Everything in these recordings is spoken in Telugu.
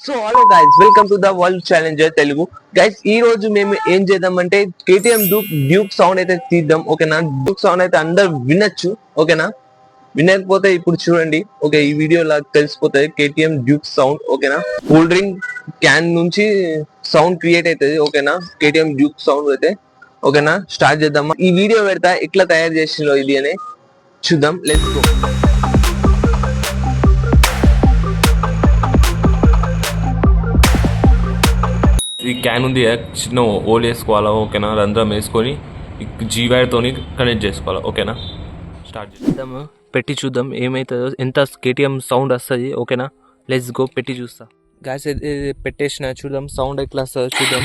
So hello guys, welcome to the world challenger Telugu. Guys, ఈ రోజు మేము ఏం చేద్దామంటే కేటీఎం డ్యూక్ సౌండ్ అయితే తీద్దాం. ఓకేనా? డ్యూక్ సౌండ్ అయితే అందరు వినొచ్చు. ఓకేనా? వినకపోతే ఇప్పుడు చూడండి. ఓకే, ఈ వీడియో లా తెలిసిపోతుంది కేటీఎం డ్యూక్ సౌండ్. ఓకేనా? కూల్ డ్రింక్ క్యాన్ నుంచి సౌండ్ క్రియేట్ అవుతుంది. ఓకేనా? కేటీఎం డ్యూక్ సౌండ్ అయితే. ఓకేనా? స్టార్ట్ చేద్దామా? ఈ వీడియో పెడతా ఎట్లా తయారు చేసిందో ఇది అని చూద్దాం. Let's go. ఈ క్యాన్ ఉంది, చిన్న ఓల్ వేసుకోవాలా. ఓకేనా? రంధ్రం వేసుకొని జీవైర్తోని కనెక్ట్ చేసుకోవాలా. ఓకేనా? స్టార్ట్ చేద్దాము. పెట్టి చూద్దాం ఏమైతుందో, ఎంత కేటీఎం సౌండ్ వస్తుంది. ఓకేనా? Let's go. పెట్టి చూస్తా. గ్యాస్ పెట్టేసిన, చూద్దాం సౌండ్ ఎట్లా వస్తుందో చూద్దాం.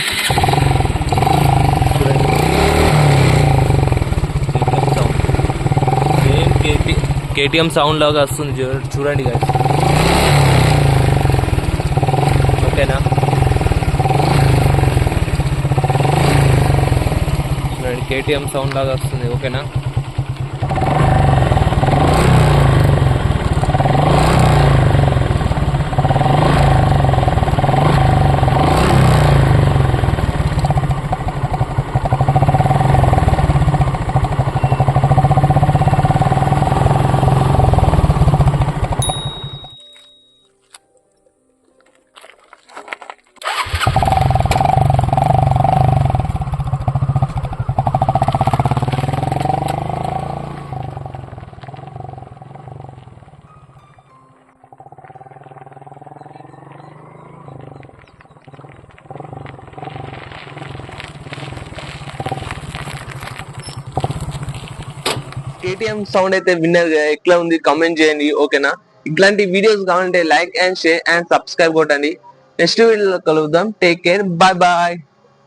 కేటీఎం సౌండ్ లాగా వస్తుంది, చూడండి గ్యాస్. ఓకేనా? కేటీఎం సౌండ్ లాగా వస్తుంది. ఓకేనా? కేటీఎం సౌండ్ అయితే విన్నర్ ఎట్లా ఉంది కామెంట్ చేయండి. ఓకేనా? ఇట్లాంటి వీడియోస్ కావాలంటే like and share and subscribe కొట్టండి. నెక్స్ట్ వీడియోలో కలుద్దాం. Take care, bye bye.